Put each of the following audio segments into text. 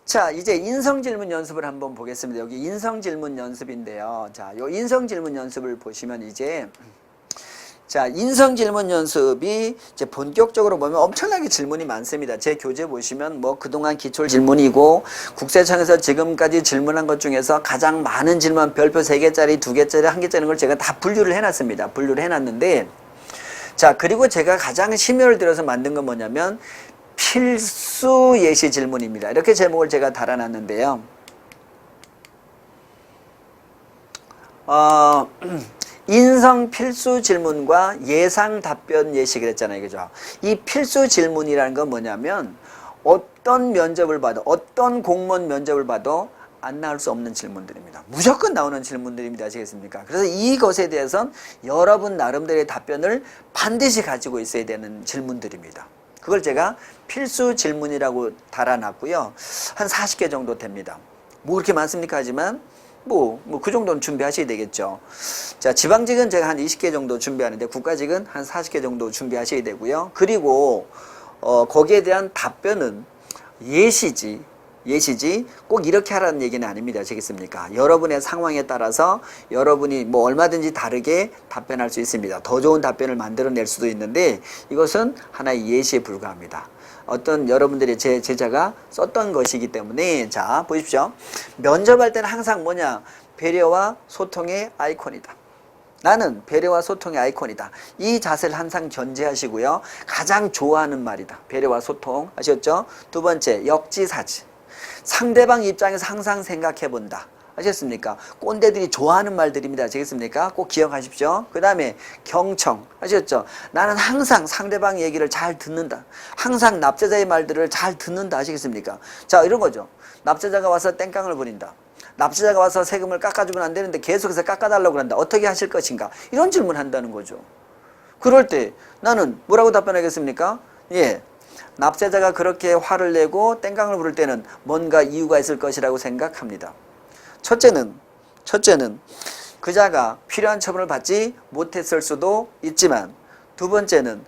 자, 이제 인성질문 연습을 한번 보겠습니다. 여기 인성질문 연습인데요. 자, 요 인성질문 연습을 보시면 이제 자, 인성질문 연습이 이제 본격적으로 보면 엄청나게 질문이 많습니다. 제 교재 보시면 뭐 그동안 기출 질문이고 국세청에서 지금까지 질문한 것 중에서 가장 많은 질문 별표 3개짜리, 2개짜리, 1개짜리인 걸 제가 다 분류를 해놨습니다. 분류를 해놨는데 자, 그리고 제가 가장 심혈을 들여서 만든 건 뭐냐면 필수 예시 질문입니다. 이렇게 제목을 제가 달아놨는데요. 인성 필수 질문과 예상 답변 예시 그랬잖아요. 그죠? 이 필수 질문이라는 건 뭐냐면 어떤 면접을 봐도 어떤 공무원 면접을 봐도 안 나올 수 없는 질문들입니다. 무조건 나오는 질문들입니다. 아시겠습니까? 그래서 이것에 대해서는 여러분 나름대로의 답변을 반드시 가지고 있어야 되는 질문들입니다. 그걸 제가 필수 질문이라고 달아놨고요. 한 40개 정도 됩니다. 뭐 그렇게 많습니까? 하지만 그 정도는 준비하셔야 되겠죠. 자, 지방직은 제가 한 20개 정도 준비하는데 국가직은 한 40개 정도 준비하셔야 되고요. 그리고 거기에 대한 답변은 예시지 꼭 이렇게 하라는 얘기는 아닙니다. 아시겠습니까? 여러분의 상황에 따라서 여러분이 뭐 얼마든지 다르게 답변할 수 있습니다. 더 좋은 답변을 만들어낼 수도 있는데 이것은 하나의 예시에 불과합니다. 어떤 여러분들의 제 제자가 썼던 것이기 때문에 자 보십시오. 면접할 때는 항상 뭐냐? 배려와 소통의 아이콘이다. 나는 배려와 소통의 아이콘이다. 이 자세를 항상 견지하시고요. 가장 좋아하는 말이다. 배려와 소통. 아셨죠? 두 번째, 역지사지. 상대방 입장에서 항상 생각해 본다. 아셨습니까? 꼰대들이 좋아하는 말들입니다. 아시겠습니까? 꼭 기억하십시오. 그 다음에 경청. 아셨죠? 나는 항상 상대방 얘기를 잘 듣는다. 항상 납세자의 말들을 잘 듣는다. 아시겠습니까? 자, 이런 거죠. 납세자가 와서 땡깡을 부린다. 납세자가 와서 세금을 깎아주면 안 되는데 계속해서 깎아달라고 그런다. 어떻게 하실 것인가? 이런 질문을 한다는 거죠. 그럴 때 나는 뭐라고 답변하겠습니까? 예. 납세자가 그렇게 화를 내고 땡깡을 부를 때는 뭔가 이유가 있을 것이라고 생각합니다. 첫째는 그자가 필요한 처분을 받지 못했을 수도 있지만 두 번째는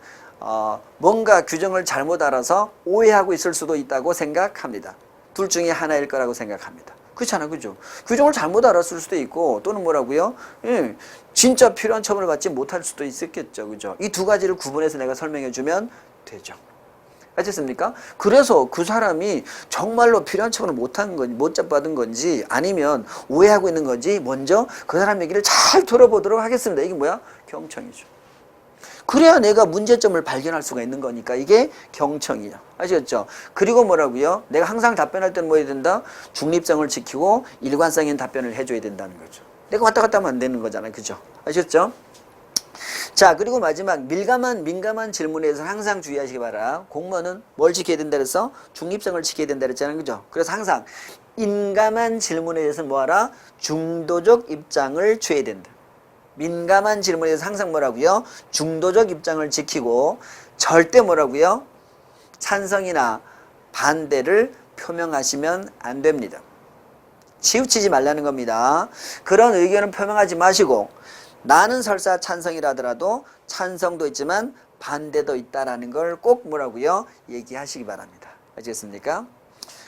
뭔가 규정을 잘못 알아서 오해하고 있을 수도 있다고 생각합니다. 둘 중에 하나일 거라고 생각합니다. 그렇잖아, 그죠? 규정을 잘못 알았을 수도 있고 또는 뭐라고요? 예, 진짜 필요한 처분을 받지 못할 수도 있었겠죠, 그죠? 이 두 가지를 구분해서 내가 설명해 주면 되죠. 아셨습니까? 그래서 그 사람이 정말로 필요한 처분을 못한 건지 못 받은 건지 아니면 오해하고 있는 건지 먼저 그 사람 얘기를 잘 들어보도록 하겠습니다. 이게 뭐야? 경청이죠. 그래야 내가 문제점을 발견할 수가 있는 거니까 이게 경청이야. 아시겠죠? 그리고 뭐라고요? 내가 항상 답변할 때는 뭐 해야 된다? 중립성을 지키고 일관성 있는 답변을 해줘야 된다는 거죠. 내가 왔다 갔다 하면 안 되는 거잖아요. 그죠? 아셨죠? 자, 그리고 마지막 민감한 질문에 대해서 항상 주의하시기 바라. 공무원은 뭘 지켜야 된다 그래서 중립성을 지켜야 된다 그랬잖아요. 그죠? 그래서 항상 민감한 질문에 대해서 뭐하라? 중도적 입장을 취해야 된다. 민감한 질문에 대해서 항상 뭐라고요? 중도적 입장을 지키고 절대 뭐라고요? 찬성이나 반대를 표명하시면 안 됩니다. 치우치지 말라는 겁니다. 그런 의견을 표명하지 마시고 나는 설사 찬성이라 하더라도 찬성도 있지만 반대도 있다라는 걸 꼭 뭐라고요? 얘기하시기 바랍니다. 아시겠습니까?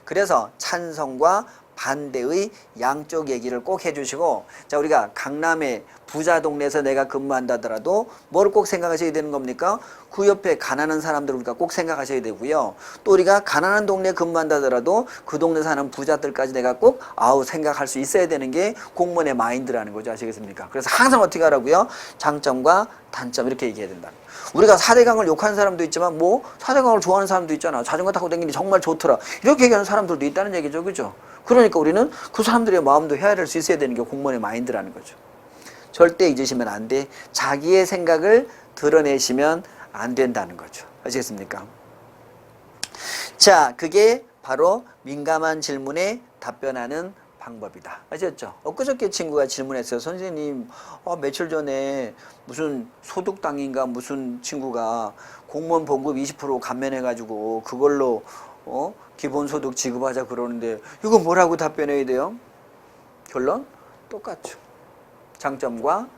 그래서 찬성과 반대의 양쪽 얘기를 꼭 해주시고 자 우리가 강남의 부자 동네에서 내가 근무한다더라도 뭘 꼭 생각하셔야 되는 겁니까? 그 옆에 가난한 사람들 우리가 꼭 생각하셔야 되고요. 또 우리가 가난한 동네에 근무한다더라도 그 동네 사는 부자들까지 내가 꼭 생각할 수 있어야 되는 게 공무원의 마인드라는 거죠. 아시겠습니까? 그래서 항상 어떻게 하라고요? 장점과 단점 이렇게 얘기해야 된다. 우리가 4대강을 욕하는 사람도 있지만 4대강을 좋아하는 사람도 있잖아. 자전거 타고 다니니 정말 좋더라. 이렇게 얘기하는 사람들도 있다는 얘기죠. 그죠? 그러니까 우리는 그 사람들의 마음도 헤아릴 수 있어야 되는 게 공무원의 마인드라는 거죠. 절대 잊으시면 안 돼. 자기의 생각을 드러내시면 안 된다는 거죠. 아시겠습니까? 자, 그게 바로 민감한 질문에 답변하는 방법이다. 아셨죠? 엊그저께 친구가 질문했어요. 선생님, 며칠 전에 무슨 소득당인가 무슨 친구가 공무원 봉급 20% 감면해가지고 그걸로 기본소득 지급하자 그러는데 이거 뭐라고 답변해야 돼요? 결론? 똑같죠. 장점과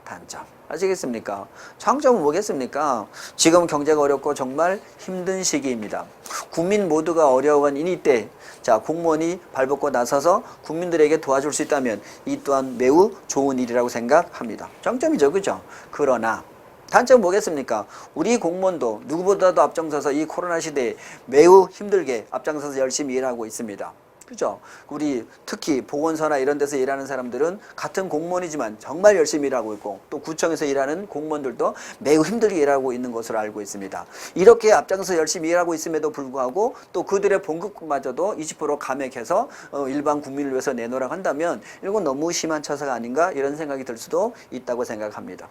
단점. 아시겠습니까? 장점은 뭐겠습니까? 지금 경제가 어렵고 정말 힘든 시기입니다. 국민 모두가 어려운 이때 자, 공무원이 발벗고 나서서 국민들에게 도와줄 수 있다면 이 또한 매우 좋은 일이라고 생각합니다. 장점이죠, 그죠? 그러나 단점은 뭐겠습니까? 우리 공무원도 누구보다도 앞장서서 이 코로나 시대에 매우 힘들게 앞장서서 열심히 일하고 있습니다. 그죠? 우리 특히 보건소나 이런 데서 일하는 사람들은 같은 공무원이지만 정말 열심히 일하고 있고 또 구청에서 일하는 공무원들도 매우 힘들게 일하고 있는 것으로 알고 있습니다. 이렇게 앞장서 열심히 일하고 있음에도 불구하고 또 그들의 봉급마저도 20% 감액해서 일반 국민을 위해서 내놓으라고 한다면 이건 너무 심한 처사가 아닌가 이런 생각이 들 수도 있다고 생각합니다.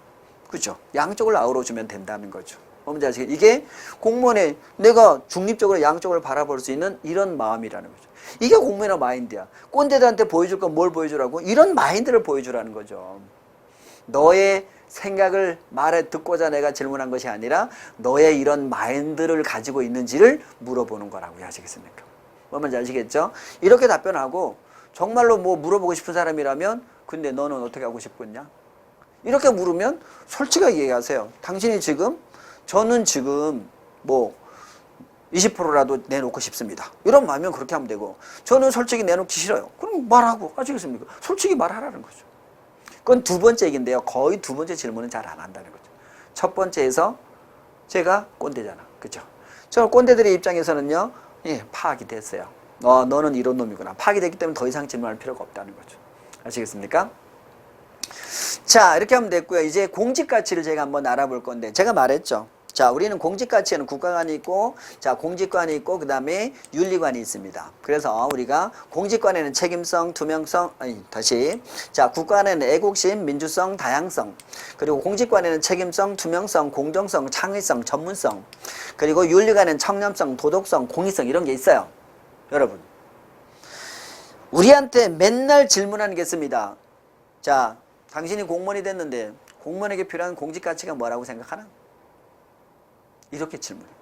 그죠? 양쪽을 아우러주면 된다는 거죠. 뭔지 아시겠죠? 이게 공무원의 내가 중립적으로 양쪽을 바라볼 수 있는 이런 마음이라는 거죠. 이게 공무원의 마인드야. 꼰대들한테 보여줄 건 뭘 보여주라고? 이런 마인드를 보여주라는 거죠. 너의 생각을 말에 듣고자 내가 질문한 것이 아니라 너의 이런 마인드를 가지고 있는지를 물어보는 거라고요. 아시겠습니까? 뭔지 아시겠죠? 이렇게 답변하고 정말로 뭐 물어보고 싶은 사람이라면 근데 너는 어떻게 하고 싶겠냐? 이렇게 물으면 솔직하게 얘기하세요. 당신이 지금 저는 지금 뭐 20%라도 내놓고 싶습니다. 이런 마음이면 그렇게 하면 되고 저는 솔직히 내놓기 싫어요. 그럼 말하고 아시겠습니까? 솔직히 말하라는 거죠. 그건 두 번째 얘기인데요. 거의 두 번째 질문은 잘 안 한다는 거죠. 첫 번째에서 제가 꼰대잖아. 그죠? 저 꼰대들의 입장에서는요. 예, 파악이 됐어요. 너는 이런 놈이구나. 파악이 됐기 때문에 더 이상 질문할 필요가 없다는 거죠. 아시겠습니까? 자, 이렇게 하면 됐고요. 이제 공직가치를 제가 한번 알아볼 건데 제가 말했죠. 자, 우리는 공직가치에는 국가관이 있고 자, 공직관이 있고 그 다음에 윤리관이 있습니다. 그래서 우리가 공직관에는 책임성, 투명성, 자, 국가관에는 애국심, 민주성, 다양성, 그리고 공직관에는 책임성, 투명성, 공정성, 창의성, 전문성, 그리고 윤리관에는 청렴성, 도덕성, 공익성 이런 게 있어요. 여러분, 우리한테 맨날 질문하는 게 있습니다. 자, 당신이 공무원이 됐는데 공무원에게 필요한 공직가치가 뭐라고 생각하나? 이렇게 질문해요.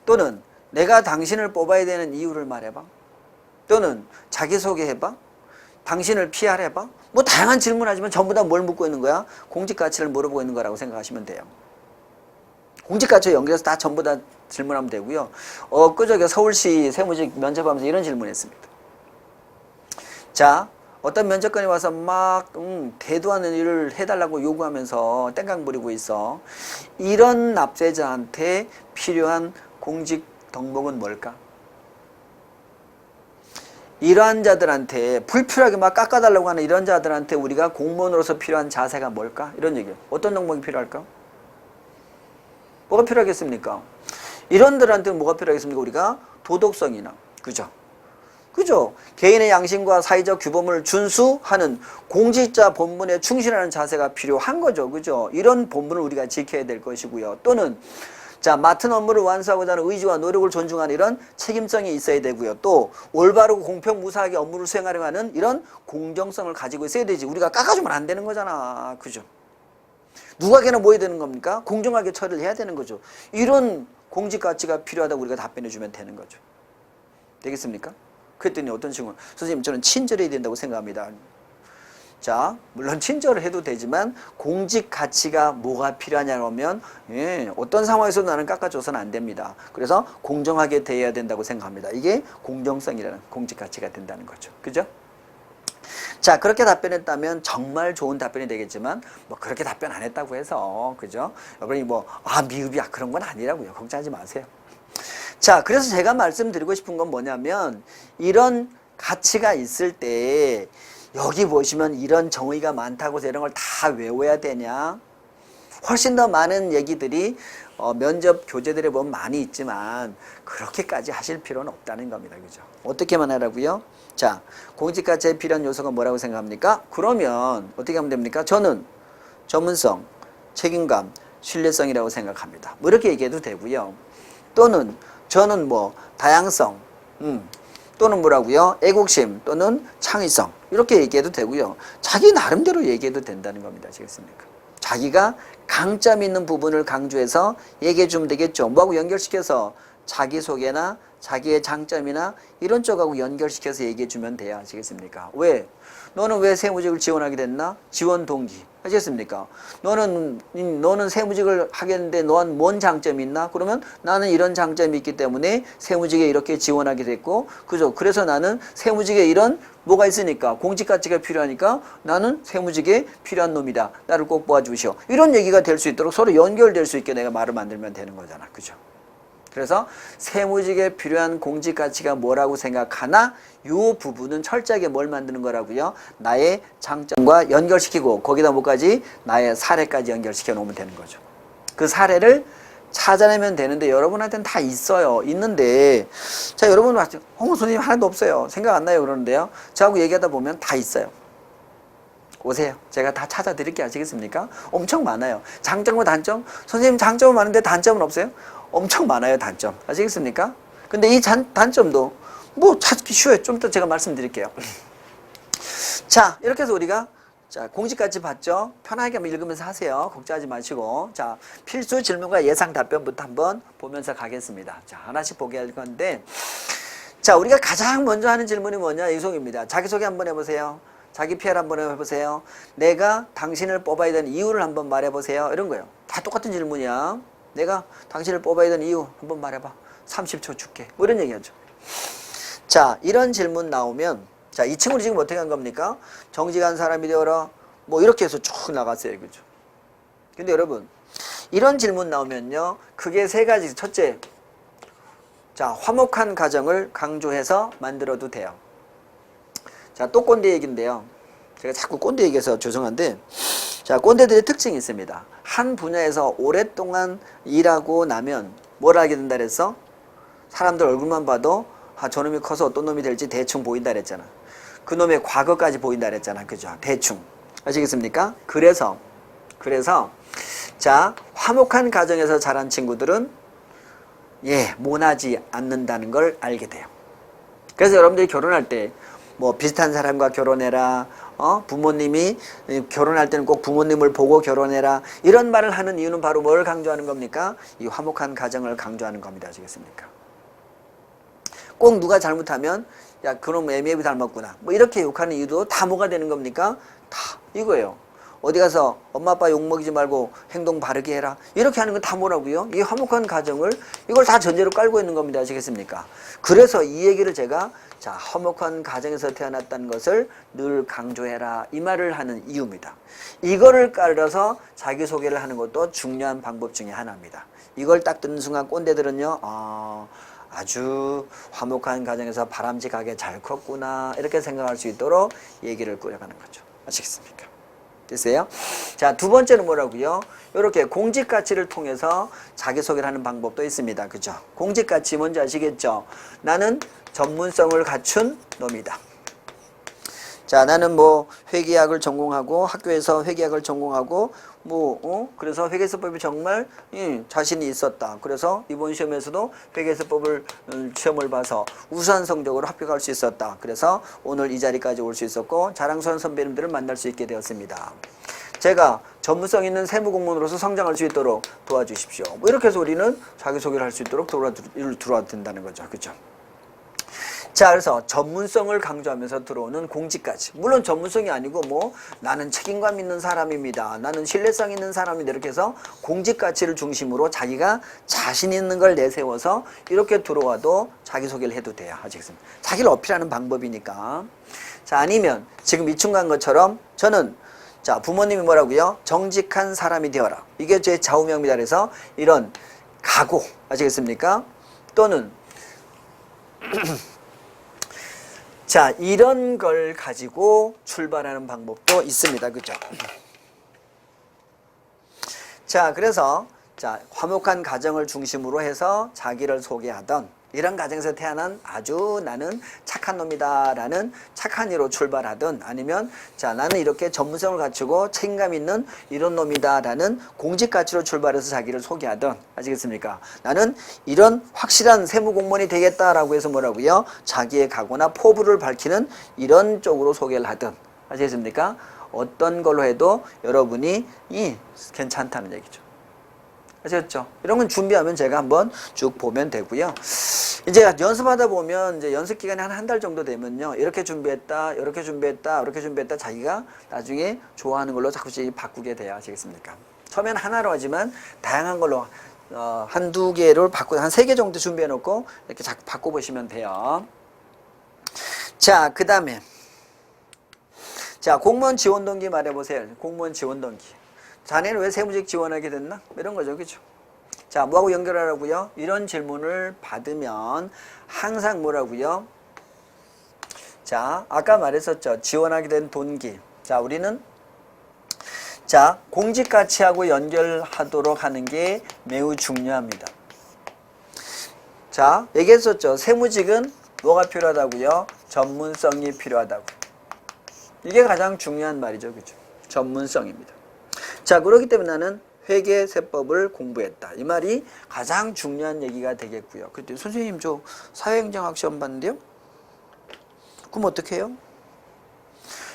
또는 내가 당신을 뽑아야 되는 이유를 말해봐. 또는 자기소개해봐. 당신을 PR해봐. 뭐 다양한 질문하지만 전부 다 뭘 묻고 있는 거야? 공직가치를 물어보고 있는 거라고 생각하시면 돼요. 공직가치와 연결해서 다 전부 다 질문하면 되고요. 엊그저께 서울시 세무직 면접하면서 이런 질문했습니다. 자, 어떤 면접관이 와서 막 대도 않는 일을 해달라고 요구하면서 땡깡 부리고 있어. 이런 납세자한테 필요한 공직 덕목은 뭘까? 이러한 자들한테 불필요하게 막 깎아달라고 하는 이런 자들한테 우리가 공무원으로서 필요한 자세가 뭘까? 이런 얘기예요. 어떤 덕목이 필요할까? 뭐가 필요하겠습니까? 이런들한테는 뭐가 필요하겠습니까? 우리가 도덕성이나, 그죠? 그죠? 개인의 양심과 사회적 규범을 준수하는 공직자 본분에 충실하는 자세가 필요한 거죠. 그죠? 이런 본분을 우리가 지켜야 될 것이고요. 또는 자, 맡은 업무를 완수하고자 하는 의지와 노력을 존중하는 이런 책임성이 있어야 되고요. 또 올바르고 공평무사하게 업무를 수행하려고 하는 이런 공정성을 가지고 있어야 되지. 우리가 깎아주면 안 되는 거잖아. 그죠? 누구에게나 뭐 해야 되는 겁니까? 공정하게 처리를 해야 되는 거죠. 이런 공직가치가 필요하다고 우리가 답변해 주면 되는 거죠. 되겠습니까? 그랬더니 어떤 친구는 선생님 저는 친절해야 된다고 생각합니다. 자, 물론 친절을 해도 되지만 공직 가치가 뭐가 필요하냐고 하면 어떤 상황에서도 나는 깎아줘서는 안 됩니다. 그래서 공정하게 대해야 된다고 생각합니다. 이게 공정성이라는 공직 가치가 된다는 거죠. 그죠? 자, 그렇게 답변했다면 정말 좋은 답변이 되겠지만 뭐 그렇게 답변 안 했다고 해서 그죠? 여러분이 미흡이야 그런 건 아니라고요. 걱정하지 마세요. 자, 그래서 제가 말씀드리고 싶은 건 뭐냐면 이런 가치가 있을 때 여기 보시면 이런 정의가 많다고 해서 이런 걸 다 외워야 되냐? 훨씬 더 많은 얘기들이 면접 교재들에 보면 많이 있지만 그렇게까지 하실 필요는 없다는 겁니다. 그죠? 어떻게만 하라고요? 자, 공직가치에 필요한 요소가 뭐라고 생각합니까? 그러면 어떻게 하면 됩니까? 저는 전문성, 책임감, 신뢰성이라고 생각합니다. 뭐 이렇게 얘기해도 되고요. 또는 저는 다양성, 또는 뭐라고요? 애국심 또는 창의성 이렇게 얘기해도 되고요. 자기 나름대로 얘기해도 된다는 겁니다. 아시겠습니까? 자기가 강점 있는 부분을 강조해서 얘기해 주면 되겠죠. 뭐하고 연결시켜서 자기소개나 자기의 장점이나 이런 쪽하고 연결시켜서 얘기해 주면 돼요. 아시겠습니까? 왜? 너는 왜 세무직을 지원하게 됐나? 지원 동기. 아시겠습니까? 너는 세무직을 하겠는데 너는 뭔 장점이 있나? 그러면 나는 이런 장점이 있기 때문에 세무직에 이렇게 지원하게 됐고, 그죠? 그래서 나는 세무직에 이런 뭐가 있으니까 공직가치가 필요하니까 나는 세무직에 필요한 놈이다. 나를 꼭 모아주시오. 이런 얘기가 될 수 있도록 서로 연결될 수 있게 내가 말을 만들면 되는 거잖아. 그죠? 그래서 세무직에 필요한 공직가치가 뭐라고 생각하나 이 부분은 철저하게 뭘 만드는 거라고요? 나의 장점과 연결시키고 거기다 뭐까지? 나의 사례까지 연결시켜 놓으면 되는 거죠. 그 사례를 찾아내면 되는데 여러분한테는 다 있어요. 있는데 자 여러분 선생님 하나도 없어요. 생각 안 나요 그러는데요. 저하고 얘기하다 보면 다 있어요. 오세요. 제가 다 찾아드릴게요. 아시겠습니까? 엄청 많아요. 장점과 단점? 선생님 장점은 많은데 단점은 없어요? 엄청 많아요. 단점. 아시겠습니까? 근데 이 단점도 뭐 찾기 쉬워요. 좀 더 제가 말씀드릴게요. 자 이렇게 해서 우리가 자 공식까지 봤죠? 편하게 한번 읽으면서 하세요. 걱정하지 마시고 자 필수 질문과 예상 답변부터 한번 보면서 가겠습니다. 자 하나씩 보게 할 건데 자 우리가 가장 먼저 하는 질문이 뭐냐? 이송입니다. 자기소개 한번 해보세요. 자기 PR 한번 해보세요. 내가 당신을 뽑아야 되는 이유를 한번 말해보세요. 이런 거예요. 다 똑같은 질문이야. 내가 당신을 뽑아야 되는 이유 한번 말해봐. 30초 줄게. 뭐 이런 얘기하죠. 자 이런 질문 나오면 자 이 친구는 지금 어떻게 한 겁니까? 정직한 사람이 되어라. 뭐 이렇게 해서 쭉 나갔어요. 그죠? 근데 여러분 이런 질문 나오면요. 그게 세 가지. 첫째 자 화목한 가정을 강조해서 만들어도 돼요. 자, 또 꼰대 얘기인데요. 제가 자꾸 꼰대 얘기해서 죄송한데, 자, 꼰대들의 특징이 있습니다. 한 분야에서 오랫동안 일하고 나면 뭘 하게 된다 그랬어? 사람들 얼굴만 봐도, 아, 저놈이 커서 어떤 놈이 될지 대충 보인다 그랬잖아. 그 놈의 과거까지 보인다 그랬잖아. 그죠? 대충. 아시겠습니까? 그래서, 자, 화목한 가정에서 자란 친구들은, 모나지 않는다는 걸 알게 돼요. 그래서 여러분들이 결혼할 때, 뭐 비슷한 사람과 결혼해라. 부모님이 결혼할 때는 꼭 부모님을 보고 결혼해라. 이런 말을 하는 이유는 바로 뭘 강조하는 겁니까? 이 화목한 가정을 강조하는 겁니다. 아시겠습니까? 꼭 누가 잘못하면 야 그놈 애매비 닮았구나. 뭐 이렇게 욕하는 이유도 다 뭐가 되는 겁니까? 다 이거예요. 어디 가서 엄마 아빠 욕먹이지 말고 행동 바르게 해라. 이렇게 하는 건 다 뭐라고요? 이 화목한 가정을 이걸 다 전제로 깔고 있는 겁니다. 아시겠습니까? 그래서 이 얘기를 제가 자 화목한 가정에서 태어났다는 것을 늘 강조해라. 이 말을 하는 이유입니다. 이거를 깔아서 자기소개를 하는 것도 중요한 방법 중에 하나입니다. 이걸 딱 듣는 순간 꼰대들은요. 아주 화목한 가정에서 바람직하게 잘 컸구나. 이렇게 생각할 수 있도록 얘기를 꾸려가는 거죠. 아시겠습니까? 됐어요? 자, 두 번째는 뭐라고요? 이렇게 공직가치를 통해서 자기소개를 하는 방법도 있습니다. 그죠? 공직가치 뭔지 아시겠죠? 나는 전문성을 갖춘 놈이다. 자, 나는 뭐 회계학을 전공하고 학교에서 회계학을 전공하고 그래서 회계세법이 정말 자신이 있었다. 그래서 이번 시험에서도 회계세법을 시험을 봐서 우수한 성적으로 합격할 수 있었다. 그래서 오늘 이 자리까지 올 수 있었고 자랑스러운 선배님들을 만날 수 있게 되었습니다. 제가 전문성 있는 세무공무원으로서 성장할 수 있도록 도와주십시오. 뭐 이렇게 해서 우리는 자기소개를 할 수 있도록 들어와야 된다는 거죠. 그죠? 자, 그래서 전문성을 강조하면서 들어오는 공직까지. 물론 전문성이 아니고 나는 책임감 있는 사람입니다. 나는 신뢰성 있는 사람입니다. 이렇게 해서 공직가치를 중심으로 자기가 자신 있는 걸 내세워서 이렇게 들어와도 자기소개를 해도 돼요. 아시겠습니까? 자기를 어필하는 방법이니까. 자, 아니면 지금 이 충간 것처럼 저는 자, 부모님이 뭐라고요? 정직한 사람이 되어라. 이게 제 좌우명입니다. 그래서 이런 각오. 아시겠습니까? 또는 자, 이런 걸 가지고 출발하는 방법도 있습니다. 그죠? 자, 그래서 자, 화목한 가정을 중심으로 해서 자기를 소개하던 이런 가정에서 태어난 아주 나는 착한 놈이다 라는 착한 이로 출발하든 아니면 자 나는 이렇게 전문성을 갖추고 책임감 있는 이런 놈이다 라는 공직가치로 출발해서 자기를 소개하든 아시겠습니까? 나는 이런 확실한 세무공무원이 되겠다라고 해서 뭐라고요? 자기의 각오나 포부를 밝히는 이런 쪽으로 소개를 하든 아시겠습니까? 어떤 걸로 해도 여러분이 괜찮다는 얘기죠. 아셨죠? 이런 건 준비하면 제가 한번 쭉 보면 되고요. 이제 연습하다 보면 이제 연습 기간이 한 달 정도 되면요. 이렇게 준비했다, 이렇게 준비했다, 이렇게 준비했다 자기가 나중에 좋아하는 걸로 자꾸씩 바꾸게 돼야 아시겠습니까? 처음엔 하나로 하지만 다양한 걸로 한두 개를 바꾸고 한 3개 정도 준비해 놓고 이렇게 자꾸 바꿔보시면 돼요. 자, 그 다음에 자, 공무원 지원 동기 말해보세요. 공무원 지원 동기. 자네는 왜 세무직 지원하게 됐나? 이런 거죠. 그죠? 자, 뭐하고 연결하라고요? 이런 질문을 받으면 항상 뭐라고요? 자, 아까 말했었죠. 지원하게 된 동기. 자, 우리는 자, 공직 가치하고 연결하도록 하는 게 매우 중요합니다. 자, 얘기했었죠. 세무직은 뭐가 필요하다고요? 전문성이 필요하다고. 이게 가장 중요한 말이죠. 그죠? 전문성입니다. 자, 그렇기 때문에 나는 회계세법을 공부했다. 이 말이 가장 중요한 얘기가 되겠고요. 그때 선생님 저 사회행정학 시험 봤는데요. 그럼 어떻게 해요?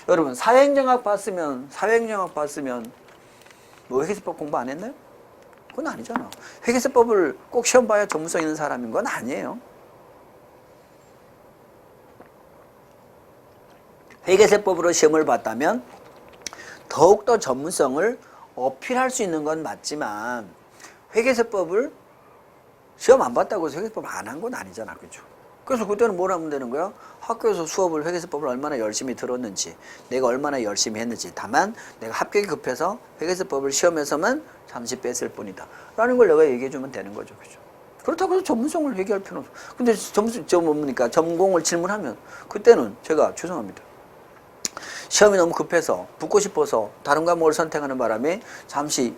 여러분 사회행정학 봤으면 뭐 회계세법 공부 안 했나요? 그건 아니잖아. 회계세법을 꼭 시험 봐야 전문성 있는 사람인 건 아니에요. 회계세법으로 시험을 봤다면 더욱더 전문성을 어필할 수 있는 건 맞지만 회계세법을 시험 안 봤다고 해서 회계세법 안 한 건 아니잖아. 그죠? 그래서 그때는 뭘 하면 되는 거야? 학교에서 수업을 회계세법을 얼마나 열심히 들었는지 내가 얼마나 열심히 했는지 다만 내가 합격이 급해서 회계세법을 시험에서만 잠시 뺐을 뿐이다 라는 걸 내가 얘기해 주면 되는 거죠. 그죠? 그렇다고 해서 전문성을 얘기할 필요는 없어. 근데 뭡니까? 전공을 질문하면 그때는 제가 죄송합니다. 시험이 너무 급해서 붙고 싶어서 다른 과목을 선택하는 바람에 잠시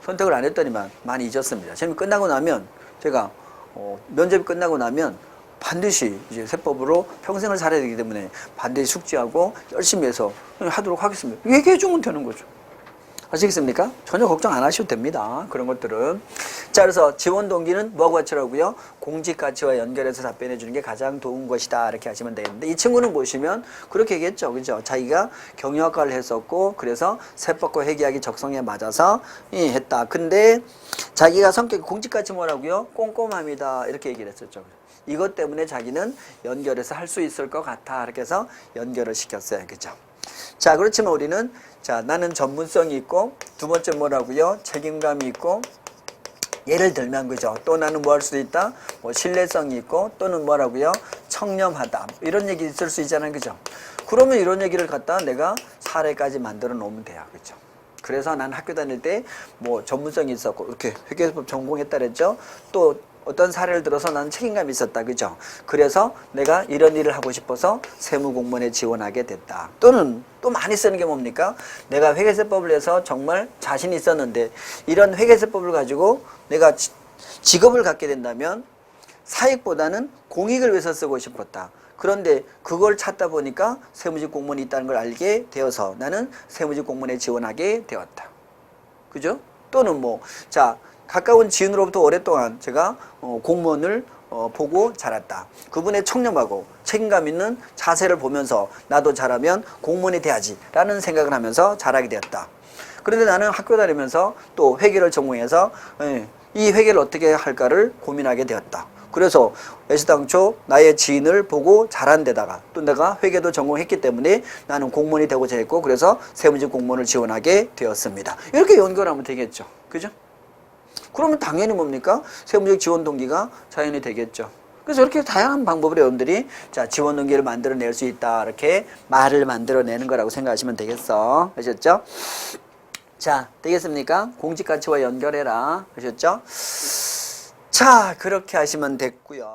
선택을 안 했더니만 많이 잊었습니다. 시험이 끝나고 나면 제가 면접이 끝나고 나면 반드시 이제 세법으로 평생을 살아야 되기 때문에 반드시 숙지하고 열심히 해서 하도록 하겠습니다. 얘기해 주면 되는 거죠. 아시겠습니까? 전혀 걱정 안 하셔도 됩니다. 그런 것들은. 자, 그래서 지원 동기는 뭐하고 같이라고요? 공직 가치와 연결해서 답변해 주는 게 가장 좋은 것이다. 이렇게 하시면 되는데 이 친구는 보시면 그렇게 얘기했죠. 그죠? 자기가 경영학과를 했었고 그래서 세법과 회계학이 적성에 맞아서 했다. 근데 자기가 성격이 공직 가치 뭐라고요? 꼼꼼함이다. 이렇게 얘기를 했었죠. 이것 때문에 자기는 연결해서 할 수 있을 것 같아. 이렇게 해서 연결을 시켰어요. 그죠? 자, 그렇지만 우리는 자, 나는 전문성이 있고 두 번째 뭐라고요? 책임감이 있고 예를 들면 그죠? 또 나는 뭐 할 수도 있다? 뭐 신뢰성이 있고 또는 뭐라고요? 청렴하다. 이런 얘기 있을 수 있잖아요. 그죠? 그러면 이런 얘기를 갖다 내가 사례까지 만들어 놓으면 돼요. 그죠? 그래서 난 학교 다닐 때 뭐 전문성이 있었고 이렇게 회계세법 전공했다 그랬죠? 또 어떤 사례를 들어서 나는 책임감이 있었다. 그죠? 그래서 내가 이런 일을 하고 싶어서 세무공무원에 지원하게 됐다. 또는 또 많이 쓰는 게 뭡니까? 내가 회계세법을 해서 정말 자신이 있었는데 이런 회계세법을 가지고 내가 직업을 갖게 된다면 사익보다는 공익을 위해서 쓰고 싶었다. 그런데 그걸 찾다 보니까 세무직 공무원이 있다는 걸 알게 되어서 나는 세무직 공무원에 지원하게 되었다. 그죠? 또는 뭐, 자, 가까운 지인으로부터 오랫동안 제가 공무원을 보고 자랐다. 그분의 청렴하고 책임감 있는 자세를 보면서 나도 잘하면 공무원이 돼야지 라는 생각을 하면서 자라게 되었다. 그런데 나는 학교 다니면서 또 회계를 전공해서 이 회계를 어떻게 할까를 고민하게 되었다. 그래서 애시당초 나의 지인을 보고 자란 데다가 또 내가 회계도 전공했기 때문에 나는 공무원이 되고자 했고 그래서 세무직 공무원을 지원하게 되었습니다. 이렇게 연결하면 되겠죠. 그죠? 그러면 당연히 뭡니까? 세무직 지원 동기가 자연히 되겠죠. 그래서 이렇게 다양한 방법으로 여러분들이 자, 지원 동기를 만들어낼 수 있다. 이렇게 말을 만들어내는 거라고 생각하시면 되겠어. 아셨죠? 자, 되겠습니까? 공직 가치와 연결해라. 아셨죠? 자, 그렇게 하시면 됐고요.